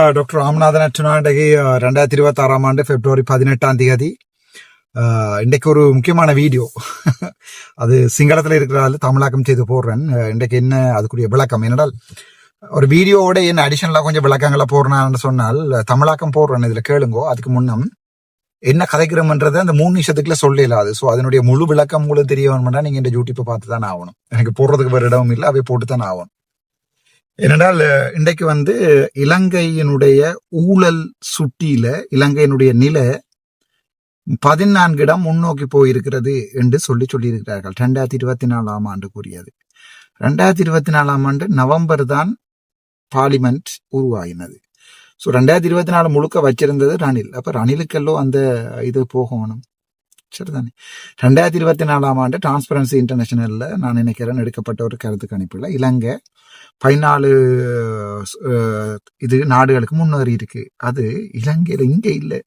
Doctor Ramanathan Archana இன்றைக்கு 2026 பிப்ரவரி 18 இன்றைக்கு ஒரு முக்கியமான வீடியோ. அது சிங்களத்தில் இருக்கிறதால தமிழாக்கம் செய்து போடுறேன். இன்றைக்கு என்ன அதுக்குரிய விளக்கம் என்னடால் ஒரு வீடியோவோட என்ன அடிஷனலாக கொஞ்சம் விளக்கங்களை போடுறேன்னு சொன்னால் தமிழாக்கம் போடுறேன். இதில் கேளுங்கோ. அதுக்கு முன்னம் என்ன கதைக்கிறோம்ன்றதை அந்த 3 நிமிஷத்துக்குள்ள சொல்லலாது. ஸோ அதனுடைய முழு விளக்கம் உங்களுக்கு தெரிய வேணும்னா நீங்கள் இந்த யூடியூப்பை பார்த்து தானே ஆகணும். எனக்கு போடுறதுக்கு வேறு இடமும் இல்லை, அவை போட்டு தானே ஆகணும். ஏனென்றால் இன்றைக்கு இலங்கையினுடைய ஊழல் சுட்டியில இலங்கையினுடைய நிலை 14 இடம் முன்னோக்கி போயிருக்கிறது என்று சொல்லியிருக்கிறார்கள். 2024 கூறியது. 2024 நவம்பர் தான் பார்லிமெண்ட் உருவாகினது. ஸோ 2024 முழுக்க வச்சிருந்தது ரணில். அப்ப ரணிலுக்கெல்லாம் அந்த இது போகணும், சரிதானே? 2024 டிரான்ஸ்பரன்சி இன்டர்நேஷனல்ல நான் நினைக்கிறேன் எடுக்கப்பட்ட ஒரு கருத்து கணிப்புல இலங்கை 14 இது நாடுகளுக்கு முன்னேறி இருக்கு. அது இலங்கையில இங்க இல்லை.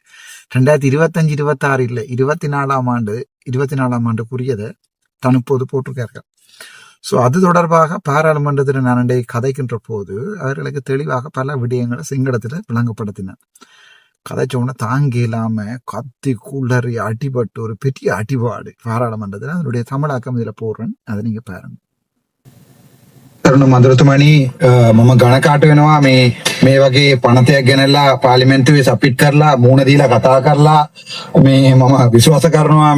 2025, 26 இல்லை, 24 ஆண்டுக்குரியதை தனுப்போது போட்டிருக்கார்கள். ஸோ அது தொடர்பாக பாராளுமன்றத்தில் நான் கதைக்கின்ற போது அவர்களுக்கு தெளிவாக பல விடயங்களை சிங்களத்துல விளங்கப்படுத்தினார். கதைச்சோன்னா தாங்க இல்லாம கத்தி குளறி அடிபட்டு ஒரு பெரிய அடிபாடு பாராளுமன்றத்தில். அதனுடைய தமிழாக்கம் இதுல போடுறேன், அதை நீங்க பாருங்க. මදුරතුමනි මම ගණකාට වෙනවා මේ වගේ පනතයක් ගෙනල්ලා පාර්ලිමේන්තුවේ සබ්මිට් කරලා මූණ දීලා කතා කරලා මම විශ්වාස කරනවා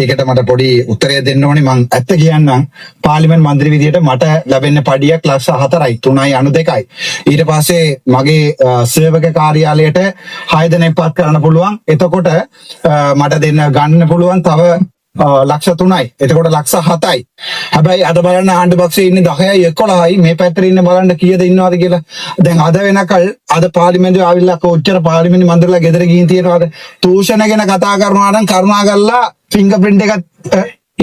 ඒකට මට පොඩි උත්තරයක් දෙන්න ඕනේ. මම ඇත්ත කියන්නම්, පාර්ලිමේන්තු මන්ත්‍රී විදියට මට ලැබෙන්න පඩියක් ලක්ෂ 4යි 3.92යි. ඊට පස්සේ මගේ සේවක කාර්යාලයට 6 දෙනෙක් පත් කරන්න පුළුවන්. එතකොට මට දෙන්න ගන්න පුළුවන් තව ලක්ෂ 3යි. එතකොට ලක්ෂ 7යි. හැබැයි අද බලන්න ආණ්ඩු පක්ෂයේ ඉන්නේ 10යි 11යි. මේ පැත්තේ ඉන්න බලන්න කීයද ඉන්නවද කියලා. දැන් අද වෙනකල් අද පාර්ලිමේන්තුවේ ආවිල්ලා කොච්චර පාර්ලිමේන්තු මන්ත්‍රීලා ගෙදර ගිහින් තියෙනවද? දූෂණ ගැන කතා කරනවා නම් කරුණා කරලා ෆින්ගර් ප්‍රින්ට් එකක්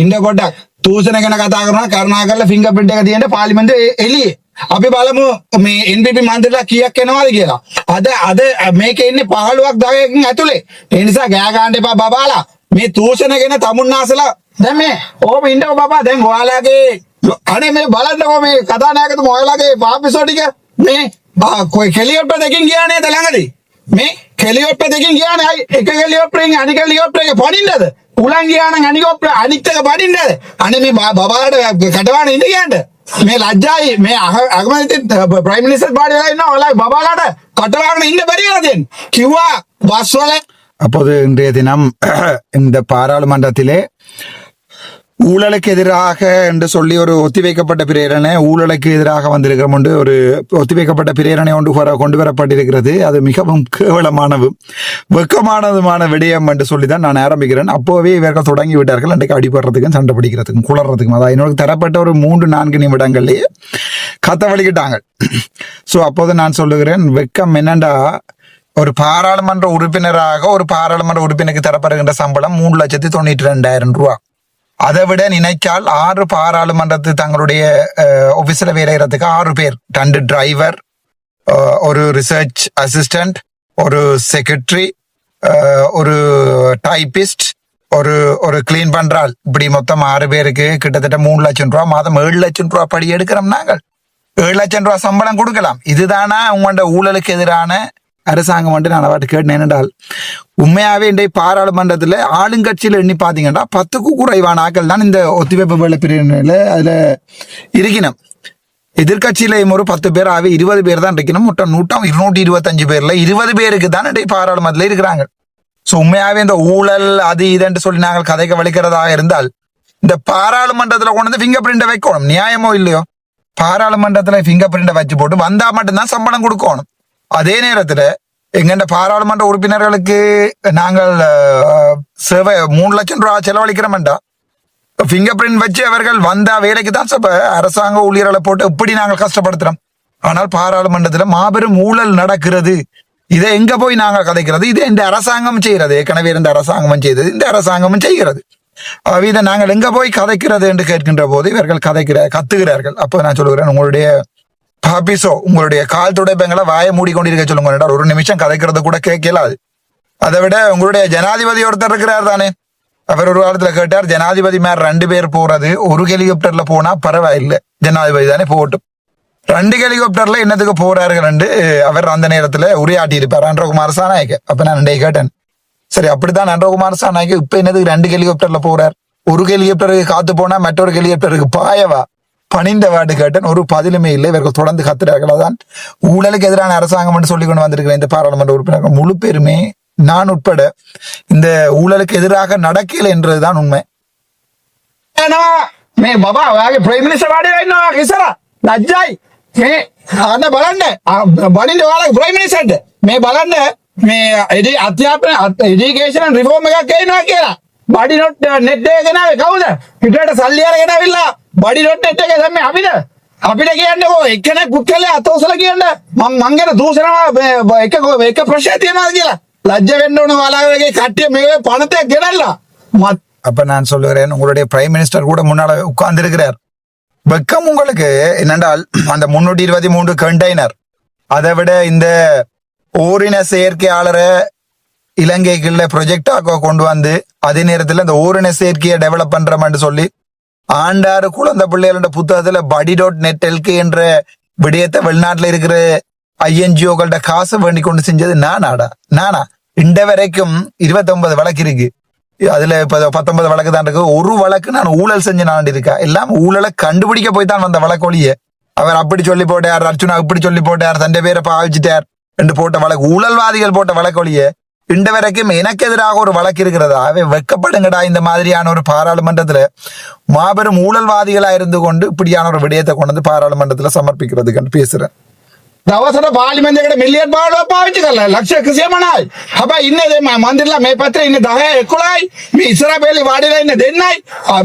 ඉන්න පොඩ්ඩක්. දූෂණ ගැන කතා කරනවා කරුණා කරලා ෆින්ගර් ප්‍රින්ට් එක තියෙන පාර්ලිමේන්තුවේ එළියේ. අපි බලමු මේ NPP මන්ත්‍රීලා කීයක් එනවද කියලා. අද මේකේ ඉන්නේ 15ක් 10කින් ඇතුලේ. ඒ නිසා ගෑ ගන්න එපා බබාලා. මේ දූෂණ ගැන තමුන්නාසලා දැන් මේ ඕම ඉන්නකො බබා. දැන් ඔයාලගේ අනේ මේ බලන්නකො මේ කතානායකතුමා ඔයාලගේ පාපිසෝ ටික මේ කොයි කෙලියොට්ට දෙකින් ගියා නේද ළඟදී. මේ කෙලියොට්ට දෙකින් ගියා නේ. එක කෙලියොට්ටෙන් අනික කෙලියොට්ටේ පණින්නද? උලන් ගියා නම් අනිත් එක පණින්නද? අනේ මේ බබාලට කටවාන ඉඳ කියන්න මේ ලැජ්ජායි. මේ අගමැති ප්‍රයිම් මිනිස්ටර් පාඩි වෙලා ඉන්නවා. ඔයාලගේ බබාලට කටවාගෙන ඉන්න බැරියලා දෙන්න කිව්වා බස් වල. அப்போது இன்றைய தினம் இந்த பாராளுமன்றத்திலே ஊழலுக்கு எதிராக என்று சொல்லி ஒரு ஒத்திவைக்கப்பட்ட பிரேரணை, ஊழலுக்கு எதிராக வந்திருக்கிற ஒரு ஒத்திவைக்கப்பட்ட பிரேரணை கொண்டு வரப்பட்டிருக்கிறது. அது மிகவும் கேவலமானதும் வெக்கமானதுமான விடயம் என்று சொல்லிதான் நான் ஆரம்பிக்கிறேன். அப்போவே இவர்கள் தொடங்கி விட்டார்கள் அன்றைக்கு அடிபடுறதுக்கும் சண்டை பிடிக்கிறதுக்கும் குளறதுக்கும். அதாவது என்னோட தரப்பட்ட ஒரு 3-4 நிமிடங்கள்லேயே கத்த வலிக்கிட்டாங்க. ஸோ அப்போது நான் சொல்லுகிறேன், வெக்கம் என்னண்டா, ஒரு பாராளுமன்ற உறுப்பினராக ஒரு பாராளுமன்ற உறுப்பினருக்கு தரப்படுகின்ற சம்பளம் 3,92,000 ரூபா. அதை விட நினைச்சால் 6 பாராளுமன்றத்து தங்களுடைய ஆபீஸ்ல வேலை செய்யறதுக்கு 6 பேர், 2 டிரைவர், ஒரு ரிசர்ச் அசிஸ்டன்ட், ஒரு செக்ரட்டரி, ஒரு டைபிஸ்ட், ஒரு கிளீன் பண்றாள், இப்படி மொத்தம் 6 பேருக்கு கிட்டத்தட்ட 3 லட்சம் ரூபா மாதம் 7 லட்சம் ரூபா படி எடுக்கிறோம். நாங்கள் 7 லட்சம் ரூபா சம்பளம் கொடுக்கலாம். இதுதானா உங்களோட ஊழலுக்கு எதிரான அரசாங்கம் வந்து நான் அவர்கிட்ட கேட்டேன். என்னென்றால் உண்மையாவே இன்றைய பாராளுமன்றத்தில் ஆளுங்கட்சியில் எண்ணி பார்த்தீங்கன்னா 10க்கு குறைவான ஆக்கள் தான் இந்த ஒத்திவைப்பு வேலை பிரிவினையில அதுல இருக்கணும். எதிர்கட்சியிலையும் ஒரு 10 பேர் ஆகவே 20 பேர் தான் இருக்கணும். மொத்தம் 225 பேர்ல 20 பேருக்கு தான் இன்றைய பாராளுமன்றத்தில் இருக்கிறாங்க. ஸோ உண்மையாவே இந்த ஊழல் அது இதுன்னு சொல்லி நாங்கள் கதைக்க வலிக்கிறதாக இருந்தால் இந்த பாராளுமன்றத்தில் கொண்டு வந்து ஃபிங்கர் பிரிண்டை வைக்கணும். நியாயமோ இல்லையோ, பாராளுமன்றத்தில் ஃபிங்கர் பிரிண்டை வச்சு போட்டு வந்தா மட்டும்தான் சம்பளம் கொடுக்கணும். அதே நேரத்துல எங்கண்ட பாராளுமன்ற உறுப்பினர்களுக்கு நாங்கள் சேவை 3 லட்சம் ரூபா செலவழிக்கிறோம்டா, பிங்கர் பிரிண்ட் வச்சு அவர்கள் வந்தா வேலைக்கு தான் அரசாங்க ஊழியர்களை போட்டு இப்படி நாங்கள் கஷ்டப்படுத்துறோம். ஆனால் பாராளுமன்றத்துல மாபெரும் ஊழல் நடக்கிறது. இதை எங்க போய் நாங்கள் கதைக்கிறது? இதை இந்த அரசாங்கம் செய்யறது. ஏற்கனவே இருந்த அரசாங்கமும் செய்தது, இந்த அரசாங்கமும் செய்கிறது. இதை நாங்கள் எங்க போய் கதைக்கிறது என்று கேட்கின்ற போது இவர்கள் கத்துகிறார்கள். அப்போ நான் சொல்லுகிறேன், உங்களுடைய பாபிசோ உங்களுடைய கால் துடைப்பங்களை வாயை மூடிக்கொண்டிருக்க சொல்லுங்க. ஒரு நிமிஷம் கதைக்கிறது கூட கேட்கலாது. அதை விட உங்களுடைய ஜனாதிபதி ஒருத்தர் இருக்கிறார் தானே, அவர் ஒரு காலத்துல கேட்டார், ஜனாதிபதி மேல 2 பேர் போறது, ஒரு ஹெலிகாப்டர்ல போனா பரவாயில்லை, ஜனாதிபதி தானே போகட்டும். 2 ஹெலிகாப்டர்ல என்னத்துக்கு போறார்கள் என்று அவர் அந்த நேரத்துல உரையாட்டி இருப்பார் அன்றகுமார் சாநாயக்க. அப்ப நான் இன்றைய கேட்டேன், சரி அப்படித்தான் அன்றகுமார் சாநாயக்க இப்ப என்னதுக்கு 2 ஹெலிகாப்டர்ல போறார்? ஒரு ஹெலிகாப்டருக்கு காத்து போனா மற்றொரு ஹெலிகாப்டருக்கு பாயவா பணிந்த வாடு கேட்டேன். ஒரு பதிலுமே இல்லை. இவர்கள் தொடர்ந்து கத்துறார்கள். அதான் ஊழலுக்கு எதிரான அரசாங்கம் என்று சொல்லிக் கொண்டு வந்திருக்கிற இந்த பாராளுமன்ற உறுப்பினர்கள் முழு பேருமே நான் உட்பட இந்த ஊழலுக்கு எதிராக நடக்கல என்றதுதான் உண்மை. මේ බබා ඔයාගේ ප්‍රයිම් මිනිස්ටර් වාඩි වෙලා ඉන්නවා ඉස්සර ලැජ්ජයි මේ අන්න බලන්න බණින්න ඔයාලගේ ප්‍රයිම් මිනිස්ටර්ට මේ බලන්න මේ අධ්‍යාපන එඩියුකේෂන් රිෆෝම් එකක් එනවා කියලා බඩි නොට් නෙට් එක ගෙනාවේ කවුද පිටරට සල්ලි අරගෙන ආවිල්ලා බඩි නොට් නෙට් එක දැම්මේ අපිට කියන්නකෝ එක්කෙනෙක් පුත්කලේ අතෝසල කියන්න මං ගැන දූෂණවා එක ප්‍රශ්නයක් තියනවාද කියලා ලැජ්ජ වෙන්න ඕන ඔයාලගේ කට්ටිය මේ පණතයක් ගෙනල්ලා அப்ப நான் சொல்லுகிறேன், உங்களுடைய பிரைம் மினிஸ்டர் கூட முன்னால உட்கார்ந்து இருக்கிறார். வெக்கம் உங்களுக்கு என்னென்றால் அந்த 323 கண்டெய்னர், அதை விட இந்த ஓரின செயற்கையாளரை இலங்கைக்குள்ள ப்ரொஜெக்டாக கொண்டு வந்து அதே நேரத்தில் இந்த ஓரின செயற்கையை டெவலப் பண்றோம்னு சொல்லி ஆண்டாறு குழந்தை பிள்ளைகளோட புத்தகத்துல body.net LK என்ற விடயத்தை வெளிநாட்டுல இருக்கிற ஐஎன்ஜிஓக்கள்ட காசு வேண்டி கொண்டு செஞ்சது நானா இந்த வரைக்கும் 29 வழக்கு இருக்கு. அதுல இப்ப 19 வழக்கு தான் இருக்கு. ஒரு வழக்கு நான் ஊழல் செஞ்சு நான் இருக்கா, எல்லாம் ஊழலை கண்டுபிடிக்க போய் தான் வந்த வழக்கு ஒழிய அவர் அப்படி சொல்லி போட்டார், அர்ச்சுனா இப்படி சொல்லி போட்டார், தண்டை பேரை பாவிச்சிட்டார் என்று போட்ட வழக்கு, ஊழல்வாதிகள் போட்ட வழக்கு ஒழிய இந்த வரைக்கும் எனக்கு எதிராக ஒரு வழக்கு இருக்கிறதா? அவை வெக்கப்படுங்கடா. இந்த மாதிரியான ஒரு பாராளுமன்றத்துல மாபெரும் ஊழல்வாதிகளா இருந்து கொண்டு இப்படியான ஒரு விடயத்தை கொண்டு வந்து பாராளுமன்றத்துல சமர்ப்பிக்கிறதுக்கு பேசுறேன். දවසට පාර්ලිමේන්තුවකට මිලියන් 15ක් පාවිච්චි කරලා ලක්ෂ 100මනයි. හැබැයි ඉන්නේ මේ මන්දිරලා මේ පැත්තේ ඉන්නේ 10 11යි. මේ ඉස්සරහ පෙළේ වාඩිලා ඉන්නේ දෙන්නයි.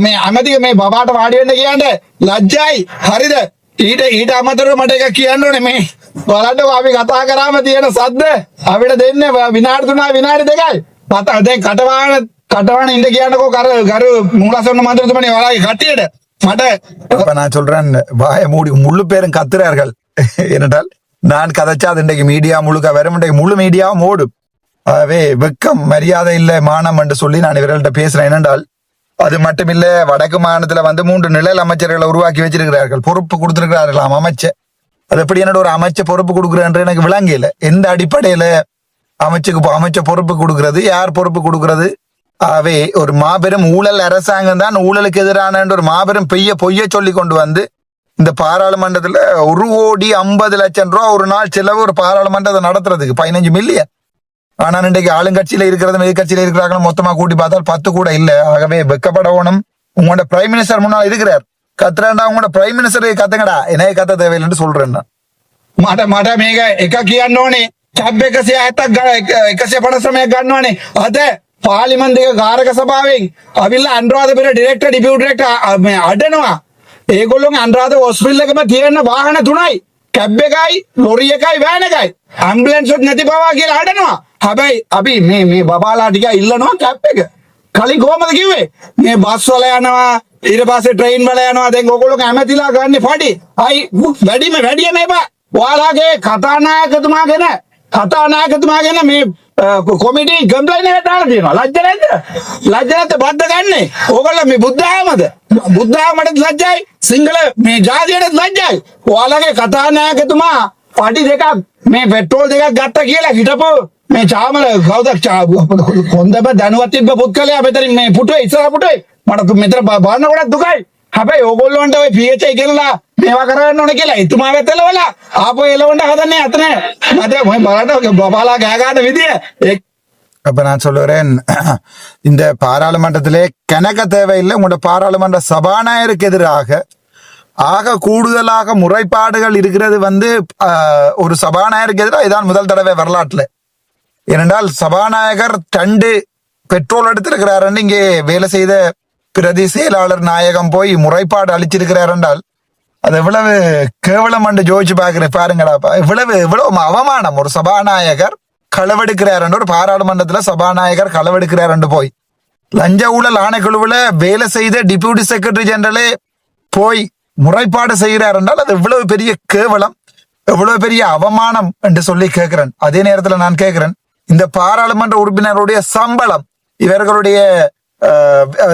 මේ අමතික මේ බබාට වාඩි වෙන්න කියන්න ලැජ්ජයි. හරිද? ඊට අමතරව මට එකක් කියන්න ඕනේ මේ. බලන්නකො අපි කතා කරාම තියෙන සද්ද අපිට දෙන්නේ විනාඩි 3යි විනාඩි 2යි. දැන් කටවාන ඉන්න කියන්නකෝ කර මූලසොන්න මන්ත්‍රතුමනි ඔයාලගේ කට්ටියට මට அப்ப நான் சொல்றேன், வாய மூடி முழு பேரும் கத்துறார்கள். ஏனென்றால் நான் கதைச்சா அது இன்றைக்கு மீடியா முழுக்க வரும், இன்றைக்கு முழு மீடியாவும் ஓடும். ஆகவே வெக்கம் மரியாதை இல்லை மானம் என்று சொல்லி நான் இவர்கள்ட்ட பேசுறேன். ஏனென்றால் அது மட்டுமில்ல, வடக்கு மாநிலத்துல வந்து 3 நிழல் அமைச்சர்களை உருவாக்கி வச்சிருக்கிறார்கள், பொறுப்பு கொடுத்திருக்கிறார்களாம் அமைச்சர். அது எப்படி என்னோட ஒரு அமைச்சர் பொறுப்பு கொடுக்குறேன் எனக்கு விளங்கல. எந்த அடிப்படையில அமைச்சர் பொறுப்பு கொடுக்கிறது, யார் பொறுப்பு கொடுக்கிறது? ஆகவே ஒரு மாபெரும் ஊழல் அரசாங்கம் தான் ஊழலுக்கு எதிரான ஒரு மாபெரும் பொய்ய சொல்லி கொண்டு வந்து இந்த பாராளுமன்றத்துல 1,50,00,000 ரூபா ஒரு நாள் செலவு ஒரு பாராளுமன்றத்தை நடத்துறதுக்கு 15 மில்லியன். ஆனா இன்றைக்கு ஆளுங்கட்சியில இருக்கிறதும் எதிர்கட்சியில இருக்கிறாங்களும் மொத்தமா கூட்டி பார்த்தால் 10 கூட இல்ல. ஆகவே வெக்கப்படணும். உங்களோட பிரைம் மினிஸ்டர் முன்னால் இருக்கிறார், கத்துறேன்டா. உங்களோட பிரைம் மினிஸ்டர் கத்துங்கடா, என்ன கத்த தேவையில்லைன்னு சொல்றேன். මට මේක එක කියන්න ඕනේ. ටැබ් 150ක් ගන්න ඕනේ. අද පාර්ලිමේන්තුවේ කාරක සභාවෙන් අවිල්ලා අනුරාධපුර ඩිරෙක්ටර් ඩිපියුටි ඩිරෙක්ටර් අඩනවා. ඒගොල්ලෝගේ අනුරාධ හොස්පිටල් එකම තියෙන වාහන 3යි. කැබ් එකයි, ලොරි එකයි, වෑන් එකයි. ඇම්බුලන්ස් එකක් නැති බවා කියලා අඩනවා. හැබැයි අපි මේ බබාලා ටික ඉල්ලනවා කැබ් එක. කලින් කොහමද කිව්වේ? මේ බස් වල යනවා, ඊට පස්සේ ට්‍රේන් වල යනවා. දැන් ඕගොල්ලෝ කැමතිලා ගන්න ෆඩි. අයි වැඩිම එපා. ඔයාලගේ කතානායකතුමාගෙන මේ කොමිටි කම්ප්ලයින් එකට දාලා තියෙනවා. ලැජ්ජ නැද්ද? බද්ද ගන්නේ. ඕගොල්ලෝ මේ බුද්ධාගමට ලැජ්ජයි. සිංහල මේ ජාතියට ලැජ්ජයි. ඔයාලගේ කතානායකතුමා පඩි දෙකක් මේ පෙට්‍රෝල් දෙකක් ගත්තා කියලා හිටපො මේ චාමල කවුද කොන්දම දැනුවත් තිබ්බ පුත්කලයා මෙතනින් මේ පුටුවේ ඉස්සරහ පුටුවේ මට මෙතන බලන්න ගොඩක් දුකයි. හැබැයි ඕගොල්ලන්ට ඔය PHA කියලා මේවා කරන්න ඕනේ කියලා එතුමා වෙතලවලා ආපහු එලවන්න හදන්නේ අතන. මට මොයි බලන්න බබාලා ගෑ ගන්න විදිය. அப்ப நான் சொல்லுறேன், இந்த பாராளுமன்றத்திலே கணக்க தேவையில்லை. உங்களோட பாராளுமன்ற சபாநாயகருக்கு எதிராக ஆக கூடுதலாக முறைப்பாடுகள் இருக்கிறது வந்து ஒரு சபாநாயகருக்கு எதிராக இதான் முதல் தடவை வரலாற்றுல. ஏனென்றால் சபாநாயகர் 2 பெட்ரோல் எடுத்திருக்கிறாருன்னு இங்கே வேலை செய்த பிரதி செயலாளர் நாயகம் போய் முறைப்பாடு அளிச்சிருக்கிறார் என்றால் அது எவ்வளவு கேவலம் என்று ஜோதிச்சு பாருங்கடாப்பா. இவ்வளவு அவமானம். ஒரு சபாநாயகர் களவெடுக்கிறார் என்று, ஒரு பாராளுமன்றத்துல சபாநாயகர் களவெடுக்கிறார் என்று போய் லஞ்ச ஊழல் ஆணைக்குழுவுல வேலை செய்த டிப்யூட்டி செக்ரட்டரி ஜெனரலே போய் முறைப்பாடு செய்கிறார் என்றால் அது எவ்வளவு பெரிய கேவலம், எவ்வளவு பெரிய அவமானம் என்று சொல்லி கேட்கிறேன். அதே நேரத்துல நான் கேட்கிறேன், இந்த பாராளுமன்ற உறுப்பினருடைய சம்பளம், இவர்களுடைய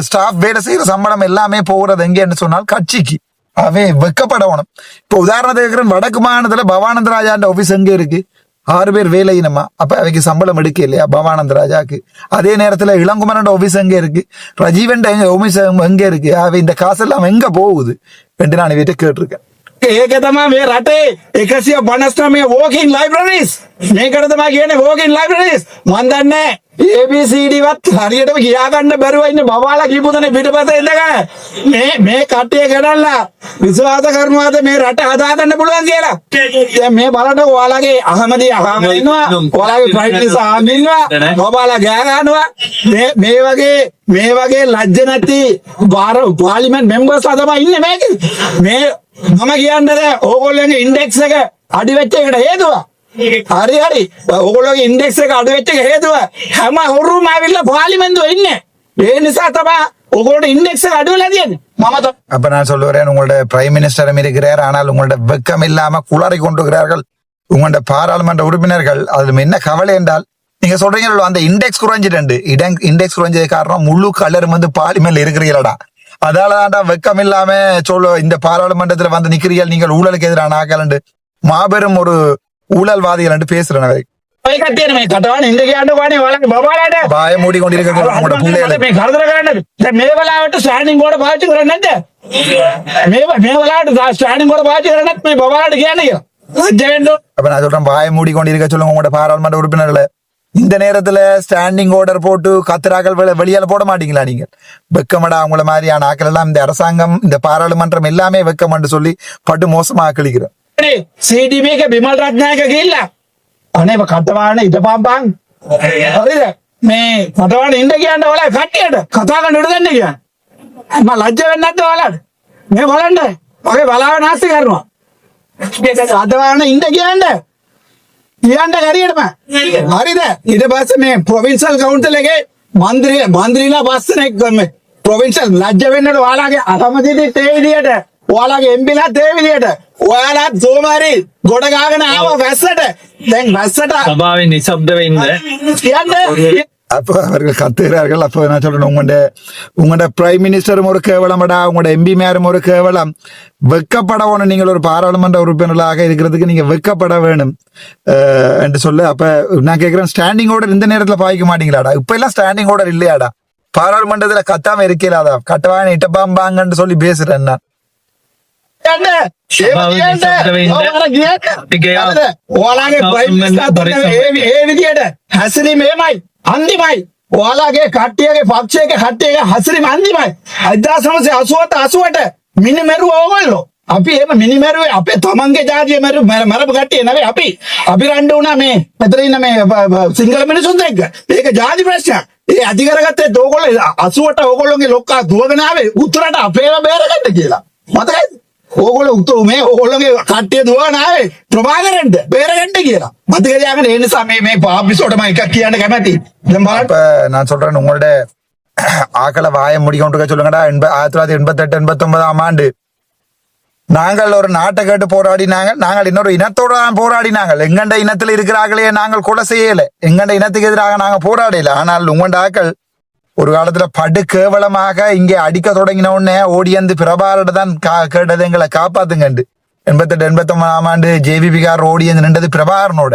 ஸ்டாஃப் வேலை செய்யற சம்பளம் எல்லாமே போகிறது எங்கே என்று சொன்னால் கட்சிக்கு. அவை வெக்கப்படணும். இப்போ உதாரணத்துக்கு வடக்கு மாகாணத்துல பவானந்த ராஜாண்ட ஆபீஸ் எங்க இருக்கு? 6 பேர் வேலையினமா, அப்ப அவைக்கு சம்பளம் எடுக்க இல்லையா பவானந்த ராஜாக்கு? அதே நேரத்துல இளங்குமரன் ஆபீஸ் எங்க இருக்கு? ரஜீவன் ஆபீஸ் எங்க இருக்கு? அவை இந்த காசெல்லாம் எங்க போகுது என்று நான் இவற்றை கேட்டிருக்கேன். ඒක තමයි මේ රටේ 159 walking libraries. මේකට තමයි කියන්නේ walking libraries. මන් දන්නේ ABCD වත් හරියටම කියා ගන්න බැරුව ඉන්න බබාලා කියපු තැන පිටපත ඉඳලා මේ කට්ටිය ගණන්ලා විශ්වාස කරනවාද මේ රට හදා ගන්න පුළුවන් කියලා. දැන් මේ බලන්න ඔයාලගේ අහමදී අහම ඉන්නවා. ඔයාලගේ ප්‍රයිට්ලිස් අහම ඉන්නවා. බබාලා ගෑ ගන්නවා. මේ වගේ ලැජ්ජ නැති පාර්ලිමේන්තු මෙම්බර්ස්ලා තමයි ඉන්නේ මේකේ. මේ මම කියන්නේ ඕගොල්ලෝගේ ඉන්ඩෙක්ස් එක අඩු වෙච්ච එකට හේතුව. හරි ඕගොල්ලෝගේ ඉන්ඩෙක්ස් එක අඩු වෙච්ච එක හේතුව හැම අවුරුම ආවිල්ලා පාර්ලිමේන්තුවේ ඉන්නේ. ඒ නිසා තමයි ඕගොල්ලෝට ඉන්ඩෙක්ස් එක අඩු වෙලා තියෙන්නේ. அப்ப நான் சொல்லுறேன், உங்களோட பிரைம் மினிஸ்டரும் இருக்கிறார், ஆனால் உங்களோட வெக்கம் இல்லாம குளறி கொண்டுகிறார்கள் உங்களோட பாராளுமன்ற உறுப்பினர்கள். அதுல என்ன கவலை என்றால், நீங்க சொல்றீங்க அந்த இண்டெக்ஸ் குறைஞ்சிட்டு, இண்டெக்ஸ் குறைஞ்சது காரணம் முழு கலரும் வந்து பார்லிமெண்ட்ல இருக்கிறீங்களா, அதாலதான்டா வெக்கம் இல்லாம இந்த பாராளுமன்றத்துல வந்து நிக்கிறீர்கள், நீங்கள் ஊழலுக்கு எதிரான ஆக்கலண்டு மாபெரும் ஒரு ஊழல்வாதிகள் என்று பேசுறேன். ඔය කට්ටියනේ මේ කටවන ඉඳ කියන්න ඕනේ ඔයාලගේ බබාලාට வாய மூடி கொண்டிருக்கிற உங்களோட பிள்ளைகளை මේ කරදර කරන්න. දැන් මේ වෙලාවට ස්ටෑන්ඩින් බෝඩ් පාවිච්චි කරන්නේ නැද්ද? මේ වෙලාවට ස්ටෑන්ඩින් බෝඩ් පාවිච්චි කරන්නේ නැත්නම් මේ බබාලාට කියන්නේ කියලා. ලැජ්ජ වෙන්න ඕනේ. அப்ப நான் சொல்றேன், வாய மூடி கொண்டிருக்க சொல்லுங்க உங்களோட பாராளுமன்ற உறுப்பினர்களை. இந்த நேரத்துல ஸ்டாண்டிங் ஆர்டர் போட்டு கத்திராக்கள் வெளியால போட மாட்டீங்களா? நீங்க வெக்கமடா உங்களை மாதிரியான ஆக்கள் எல்லாம் இந்த அரசாங்கம் இந்த பாராளுமன்றம் எல்லாமே வெக்கம்னு சொல்லி பட்டு மோசமா ஆக்களிக்கிறோம். CDB එක බිමල් රත්නායක ගිහිල්ලා අනේ කටවාන ඉදපම්පන් හරිද මේ කටවාන ඉන්න කියන්න ඔයාලා කට්ටියට කතා කරන්න උඩ දෙන්න කියන්නේ. මම ලැජ්ජ වෙන්නේ නැද්ද ඔයාලට? මේ බලන්න ඔගේ බලාව නාස්ති කරනවා. මේක කටවාන ඉන්න කියන්නේ කියන්න හරියටම හරිද? ඊට පස්සේ මේ ප්‍රොවින්ෂල් කවුන්සිල් එකේ මන්ත්‍රීලා පස්සෙනෙක් මේ ප්‍රොවින්ෂල් ලැජ්ජ වෙන්නට ඔයාලගේ අකමැතිද ඒ විදියට ඔයාලගේ MPලා ඒ විදියට ඔයාලා සෝමාරි ගොඩ ගාගෙන ආව වැස්සට දැන් වැස්සට சபாவின் நிசப்தவை කියන්නේ அப்போ அவர்கள் கத்துகிறார்கள். அப்போ நான் சொல்றேன், உங்களோட பிரைம் மினிஸ்டரும் ஒரு கேவலமடா, உங்களோட எம்பி மேரும் ஒரு கேவலம். வெக்கப்பட வேணும், நீங்கள் ஒரு பாராளுமன்ற உறுப்பினர்களாக இருக்கிறதுக்கு நீங்க வெக்கப்பட வேணும் என்று சொல்லு. அப்ப நான் கேட்கிறேன், ஸ்டாண்டிங் ஆர்டர் இந்த நேரத்துல பாய்க்க மாட்டீங்களாடா? இப்ப எல்லாம் ஸ்டாண்டிங் ஆர்டர் இல்லையாடா? பாராளுமன்றத்துல கத்தாம இருக்கலாதா? கட்டவான இட்டப்பாம்பாங்கன்னு சொல்லி பேசுறேன் நான். ඔයාලගේ ඒ විදියට හැසිරීම එමය අන්තිමයි. ඔයාලගේ කට්ටියගේ පක්ෂයේ කට්ටියගේ හැසිරීම අන්තිමයි. 1988 මිනිමෙරුව ඕගොල්ලෝ. අපි එහෙම මිනිමෙරුවේ අපේ තමන්ගේ ජාතිය මරපු කට්ටිය නෙවෙයි අපි. අපි රණ්ඩු වුණා මේ මෙතන ඉන්න මේ සිංහල මිනිසුන් එක්ක. ඒක ජාති ප්‍රශ්නයක්. ඒ අධි කරගත්තේ ඕගොල්ලෝ 88 ඕගොල්ලෝගේ ලොක්කා දුවගෙන ආවේ උතුරට අපේව බේරගන්න කියලා. මතකයිද? ඕගොල්ලෝ උතුරු මේ ඕගොල්ලෝගේ කට්ටිය දුවගෙන ආවේ ප්‍රභාකරන්ට බේරගන්න කියලා. මතක තියාගන්න. ඒ නිසා මේ පාපිසෝටම එකක් කියන්න කැමැති. දැන් බලන්න. இப்ப நான் சொல்றேன், உங்களோட ஆக்களை வாயை முடிக்கொண்டு சொல்லுங்கடா. 1988 89ஆம் ஆண்டு நாங்கள் ஒரு நாட்டை கேட்டு போராடினாங்க. நாங்கள் இன்னொரு இனத்தோட தான் போராடினாங்க. எங்கண்ட இனத்துல இருக்கிறார்களே நாங்கள் கொலை செய்யல. எங்கண்ட இனத்துக்கு எதிராக நாங்க போராடல. ஆனால் உங்களோட ஆக்கள் ஒரு காலத்துல படு கேவலமாக இங்கே அடிக்க தொடங்கின உடனே ஓடி வந்து பிரபாரிட தான் கேட்டது எங்களை காப்பாத்துங்கண்டு. 88 89ஆம் ஆண்டு JVP ஓடி வந்து நின்றது பிரபாகரனோட.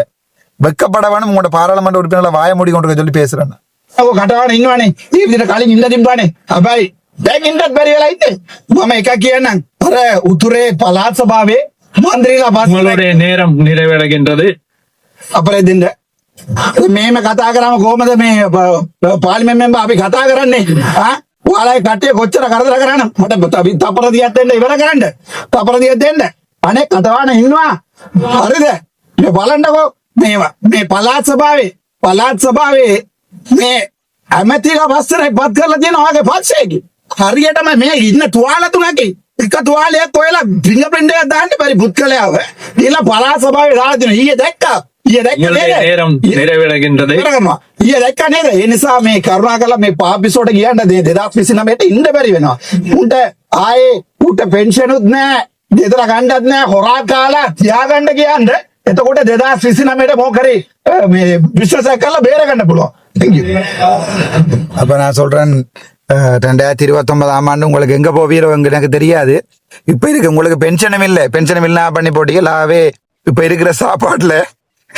வெக்கப்பட வேணும். உங்களோட பாராளுமன்ற உறுப்பினர்களை வாய மூடி கொண்டு சொல்லி பேசுறேன். කටවාන ඉන්නවනේ. ඒ විදිහට කලින් ඉන්න තිබ්බනේ. හැබැයි දැන් ඉන්නත් බැරි වෙලා ඉන්නේ. මම එකක් කියන්නම්. අර උතුරේ පළාත් සභාවේ මන්ත්‍රීලා உங்களுடைய நேரம் நிறைவடைகின்றது. අපරෙදින්ද මේම කතා කරාම කොහමද මේ පාර්ලිමේන්තු මෙම්බර් අපි කතා කරන්නේ? ඔයාලගේ කට්ටිය කොච්චර කරදර කරාන මට තපර දියක් දෙන්න ඉවර කරන්න. තපර දියක් දෙන්න. අනේ කටවාන ඉන්නවා. හරිද? මේ බලන්නකෝ මේ පළාත් සභාවේ මේ ඇමතිලා පස්සට පත් කරලා තියෙන ඔයගේ පක්ෂයේ හරියටම මේ ඉන්න තුවාල තුනකේ එක තුවාලයක් ඔයලා ෆින්ගර්ප්‍රින්ට් එකක් දාන්න බැරි පුත්කලයාව ඊළඟ පළාත් සභාවේ දාලා තියෙනවා. ඊයේ දැක්කා உங்களுடைய நேரம் நிறைவடைகின்றது. ඊයේ දැක්කා නේද? ඒ නිසා මේ කරුණාකරලා මේ පාපිසෝට කියන්න 2029ට ඉන්න බැරි වෙනවා. උන්ට ආයේ උට පෙන්ෂන් උත් නැහැ, ගෙදර ගන්නත් නැහැ, හොරා කාලා තියාගන්න කියන්නේ. එතකොට 2029ට මොකරි මේ විශ්වාසයක් කරලා බේර ගන්න පුළුවන්. Thank you. அப்ப நான் சொல்றேன், 2029 உங்களுக்கு எங்க போவீரோ எனக்கு தெரியாது. இப்ப இருக்கு உங்களுக்கு பென்ஷனும் இல்லை, பென்ஷனும் இல்லா பண்ணி போட்டீங்களாவே. இப்ப இருக்கிற சாப்பாட்டுல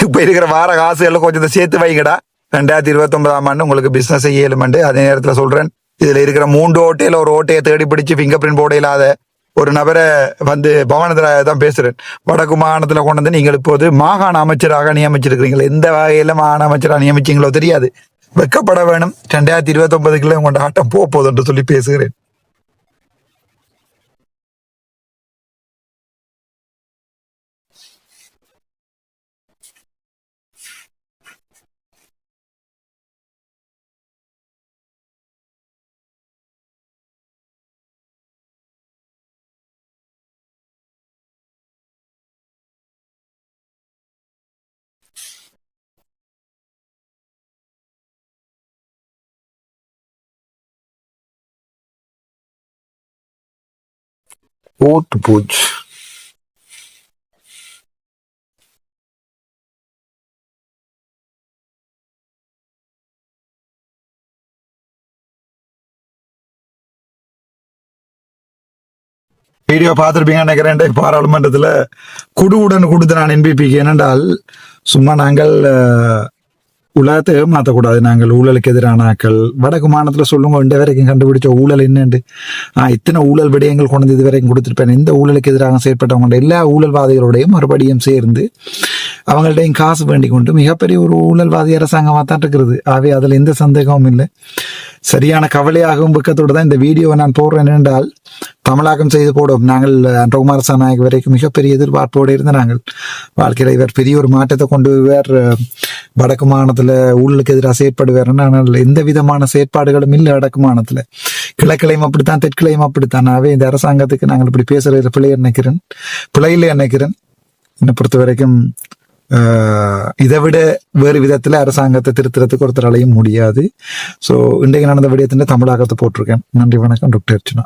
இப்ப இருக்கிற வார காசுகள் கொஞ்சம் சேர்த்து வைங்கடா. 2029 உங்களுக்கு பிசினஸ் செய்யலுமெண்டு. அதே நேரத்துல சொல்றேன், இதுல இருக்கிற 3 ஓட்டையில ஒரு ஓட்டையை தேடி பிடிச்சு பிங்கர் பிரிண்ட் போட இல்லாத ஒரு நபரை வந்து பவனத்துல தான் பேசுறேன். வடக்கு மாகாணத்துல கொண்டு வந்து நீங்கள் இப்போது மாகாண அமைச்சராக நியமிச்சிருக்கிறீங்களா? எந்த வகையில மாகாண அமைச்சராக நியமிச்சீங்களோ தெரியாது. வெக்கப்பட வேணும். 2029 உங்களோட ஆட்டம் போகுது என்று சொல்லி பேசுகிறேன். ஓட்டு போச்சு. வீடியோ பார்த்துருப்பீங்கன்னு நினைக்கிறேன். பாராளுமன்றத்துல குடுவுடன் கொடுத்து நான் என்பிபிக்கு. ஏனென்றால் சும்மா நாங்கள் உலகத்தை ஏமாற்றக்கூடாது. நாங்கள் ஊழலுக்கு எதிரான ஆக்கள். வடக்கு மாநிலத்தில் சொல்லுங்க, இந்த வரைக்கும் கண்டுபிடிச்ச ஊழல் என்னண்டு? இத்தனை ஊழல் விடயங்கள் கொண்டு இது வரைக்கும் கொடுத்துருப்பேன். இந்த ஊழலுக்கு எதிராக செயற்பட்டவங்க எல்லா ஊழல்வாதிகளோடையும் மறுபடியும் சேர்ந்து அவங்கள்டையும் காசு வேண்டி கொண்டு மிகப்பெரிய ஒரு ஊழல்வாதி அரசாங்கமாக தான் இருக்கிறது. ஆகவே அதில் எந்த சந்தேகமும் இல்லை. சரியான கவலையாகவும் பக்கத்தோடு தான் இந்த வீடியோவை நான் போடுறேன். என்றால் தமிழாக்கம் செய்து போடும். நாங்கள் அன்றகுமார் சாநாயக் வரைக்கும் மிகப்பெரிய எதிர்பார்ப்போடு இருந்த நாங்கள் வாழ்க்கையில் இவர் பெரிய ஒரு மாற்றத்தை கொண்டு வருவார், வடக்கு மாநிலத்தில் ஊழலுக்கு எதிராக செயற்படுவார். ஆனால் எந்த விதமான செயற்பாடுகளும் இல்லை வடக்கு மாநிலத்தில். கிழக்கிளையும் அப்படித்தான், தெற்கிளையும் அப்படித்தான். ஆகவே இந்த அரசாங்கத்துக்கு நாங்கள் இப்படி பேசுறது பிழையிலே நினைக்கிறேன். என்னை பொறுத்த வரைக்கும் இதை விட வேறு விதத்துல அரசாங்கத்தை திருத்துறதுக்கு ஒருத்தராலையும் முடியாது. ஸோ இன்றைக்கு நடந்த விடயத்தின் தமிழாக்கத்தை போட்டிருக்கேன். நன்றி, வணக்கம். டாக்டர் அர்ச்சனா.